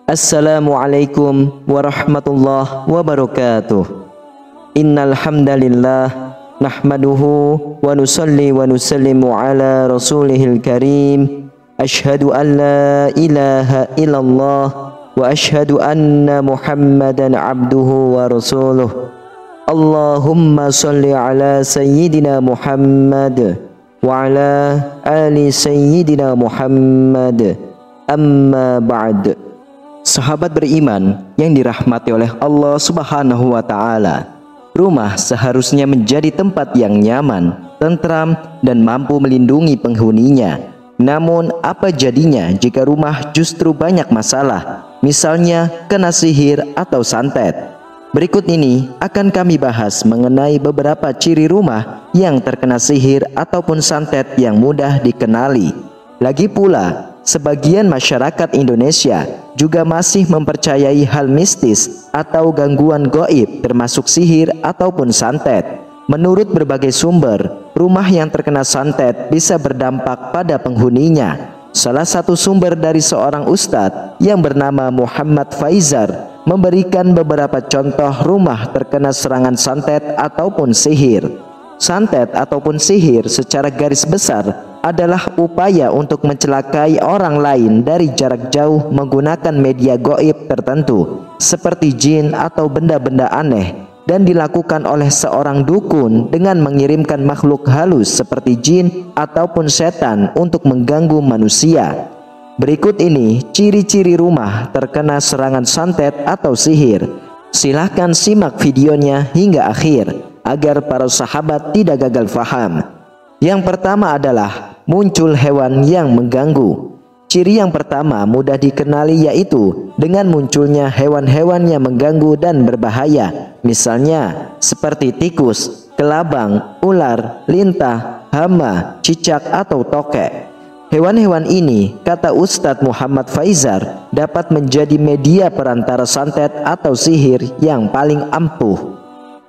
Assalamualaikum warahmatullahi wabarakatuh. Innal hamdalillah nahmaduhu wa nusalli wa nusallimu ala rasulihil karim. Asyhadu an la ilaha illallah wa asyhadu anna Muhammadan abduhu wa rasuluh. Allahumma salli ala sayyidina Muhammad wa ala ali sayyidina Muhammad. Amma ba'd. Sahabat beriman yang dirahmati oleh Allah Subhanahu wa Ta'ala, rumah seharusnya menjadi tempat yang nyaman, tentram, dan mampu melindungi penghuninya. Namun, apa jadinya jika rumah justru banyak masalah, misalnya kena sihir atau santet? Berikut ini akan kami bahas mengenai beberapa ciri rumah yang terkena sihir ataupun santet yang mudah dikenali. Lagi pula, sebagian masyarakat Indonesia juga masih mempercayai hal mistis atau gangguan gaib termasuk sihir ataupun santet. Menurut berbagai sumber, rumah yang terkena santet bisa berdampak pada penghuninya. Salah satu sumber dari seorang ustadz yang bernama Muhammad Faizar memberikan beberapa contoh rumah terkena serangan santet ataupun sihir. Santet ataupun sihir secara garis besar adalah upaya untuk mencelakai orang lain dari jarak jauh menggunakan media gaib tertentu seperti jin atau benda-benda aneh, dan dilakukan oleh seorang dukun dengan mengirimkan makhluk halus seperti jin ataupun setan untuk mengganggu manusia. Berikut ini ciri-ciri rumah terkena serangan santet atau sihir. Silahkan simak videonya hingga akhir agar para sahabat tidak gagal faham. Yang pertama adalah muncul hewan yang mengganggu. Ciri yang pertama mudah dikenali yaitu dengan munculnya hewan-hewan yang mengganggu dan berbahaya. Misalnya seperti tikus, kelabang, ular, lintah, hama, cicak atau tokek. Hewan-hewan ini, kata Ustadz Muhammad Faizar, dapat menjadi media perantara santet atau sihir yang paling ampuh.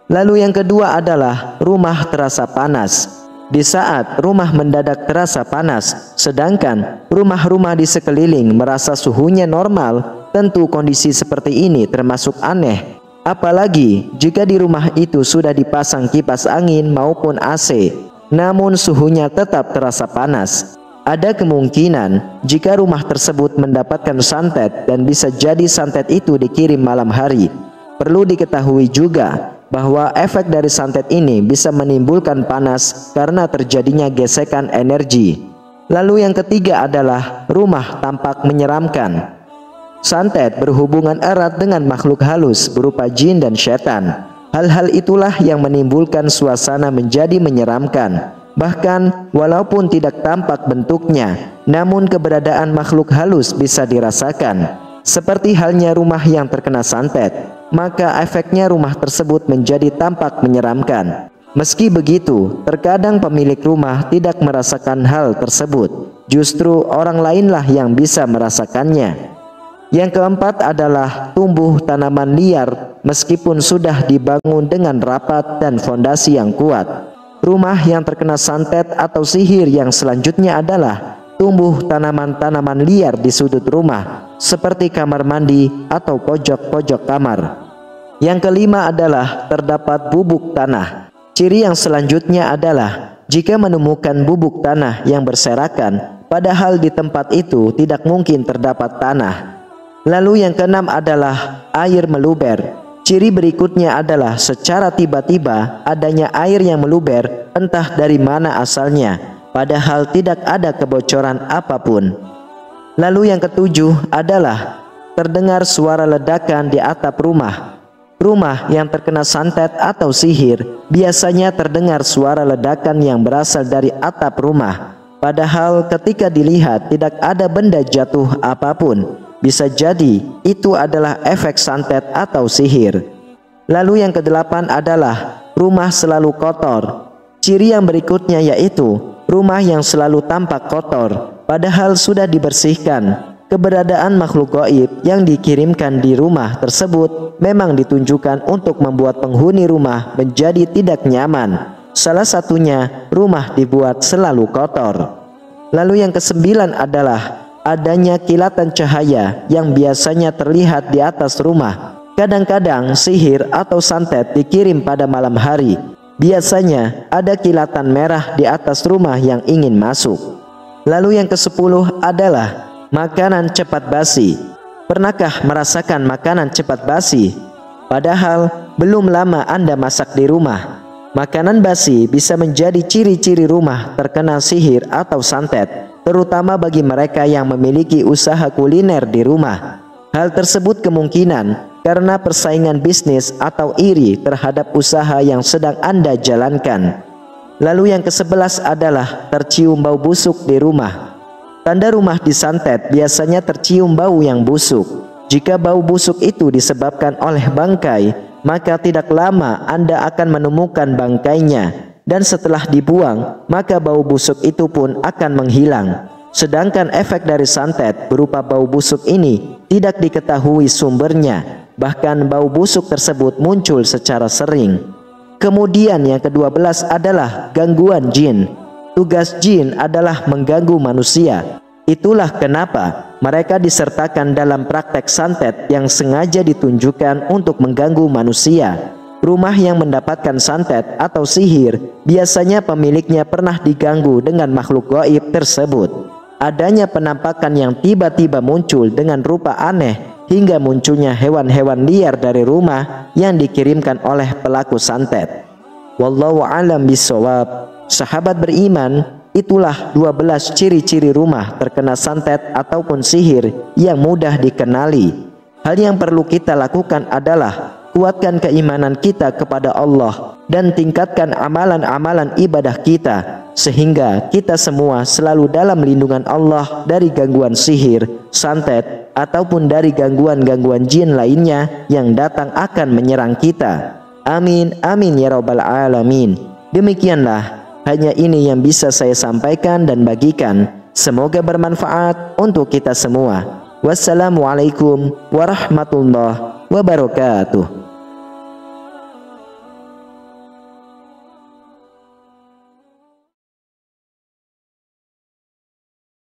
Lalu yang kedua adalah rumah terasa panas. Di saat rumah mendadak terasa panas, sedangkan rumah-rumah di sekeliling merasa suhunya normal, tentu kondisi seperti ini termasuk aneh. Apalagi jika di rumah itu sudah dipasang kipas angin maupun AC, namun suhunya tetap terasa panas. Ada kemungkinan jika rumah tersebut mendapatkan santet dan bisa jadi santet itu dikirim malam hari. Perlu diketahui juga bahwa efek dari santet ini bisa menimbulkan panas karena terjadinya gesekan energi. Lalu yang ketiga adalah rumah tampak menyeramkan. Santet berhubungan erat dengan makhluk halus berupa jin dan setan. Hal-hal itulah yang menimbulkan suasana menjadi menyeramkan. Bahkan walaupun tidak tampak bentuknya, namun keberadaan makhluk halus bisa dirasakan. Seperti halnya rumah yang terkena santet, maka efeknya rumah tersebut menjadi tampak menyeramkan. Meski begitu, terkadang pemilik rumah tidak merasakan hal tersebut. Justru orang lainlah yang bisa merasakannya. Yang keempat adalah tumbuh tanaman liar meskipun sudah dibangun dengan rapat dan fondasi yang kuat. Rumah yang terkena santet atau sihir yang selanjutnya adalah tumbuh tanaman-tanaman liar di sudut rumah, seperti kamar mandi atau pojok-pojok kamar. Yang kelima adalah terdapat bubuk tanah. Ciri yang selanjutnya adalah jika menemukan bubuk tanah yang berserakan, padahal di tempat itu tidak mungkin terdapat tanah. Lalu yang keenam adalah air meluber. Ciri berikutnya adalah secara tiba-tiba adanya air yang meluber entah dari mana asalnya, padahal tidak ada kebocoran apapun. Lalu yang ketujuh adalah terdengar suara ledakan di atap rumah. Rumah yang terkena santet atau sihir biasanya terdengar suara ledakan yang berasal dari atap rumah. Padahal ketika dilihat tidak ada benda jatuh apapun. Bisa jadi itu adalah efek santet atau sihir. Lalu yang kedelapan adalah rumah selalu kotor. Ciri yang berikutnya yaitu rumah yang selalu tampak kotor, padahal sudah dibersihkan. Keberadaan makhluk gaib yang dikirimkan di rumah tersebut memang ditunjukkan untuk membuat penghuni rumah menjadi tidak nyaman. Salah satunya rumah dibuat selalu kotor. Lalu yang kesembilan adalah adanya kilatan cahaya yang biasanya terlihat di atas rumah. Kadang-kadang sihir atau santet dikirim pada malam hari. Biasanya ada kilatan merah di atas rumah yang ingin masuk. Lalu yang ke-10 adalah makanan cepat basi. Pernahkah merasakan makanan cepat basi? Padahal belum lama Anda masak di rumah. Makanan basi bisa menjadi ciri-ciri rumah terkena sihir atau santet, terutama bagi mereka yang memiliki usaha kuliner di rumah. Hal tersebut kemungkinan karena persaingan bisnis atau iri terhadap usaha yang sedang Anda jalankan. Lalu yang ke-11 adalah tercium bau busuk di rumah. Tanda rumah disantet biasanya tercium bau yang busuk. Jika bau busuk itu disebabkan oleh bangkai, maka tidak lama Anda akan menemukan bangkainya, dan setelah dibuang, maka bau busuk itu pun akan menghilang. Sedangkan efek dari santet berupa bau busuk ini tidak diketahui sumbernya, bahkan bau busuk tersebut muncul secara sering. Kemudian yang ke-12 adalah gangguan jin. Tugas jin adalah mengganggu manusia. Itulah kenapa mereka disertakan dalam praktek santet yang sengaja ditunjukkan untuk mengganggu manusia. Rumah yang mendapatkan santet atau sihir biasanya pemiliknya pernah diganggu dengan makhluk gaib tersebut. Adanya penampakan yang tiba-tiba muncul dengan rupa aneh, hingga munculnya hewan-hewan liar dari rumah yang dikirimkan oleh pelaku santet. Wallahu a'lam bishawab. Sahabat beriman, itulah 12 ciri-ciri rumah terkena santet ataupun sihir yang mudah dikenali. Hal yang perlu kita lakukan adalah kuatkan keimanan kita kepada Allah dan tingkatkan amalan-amalan ibadah kita, sehingga kita semua selalu dalam lindungan Allah dari gangguan sihir, santet, ataupun dari gangguan-gangguan jin lainnya yang datang akan menyerang kita. Amin, amin ya rabbal alamin. Demikianlah, hanya ini yang bisa saya sampaikan dan bagikan. Semoga bermanfaat untuk kita semua. Wassalamualaikum warahmatullahi wabarakatuh.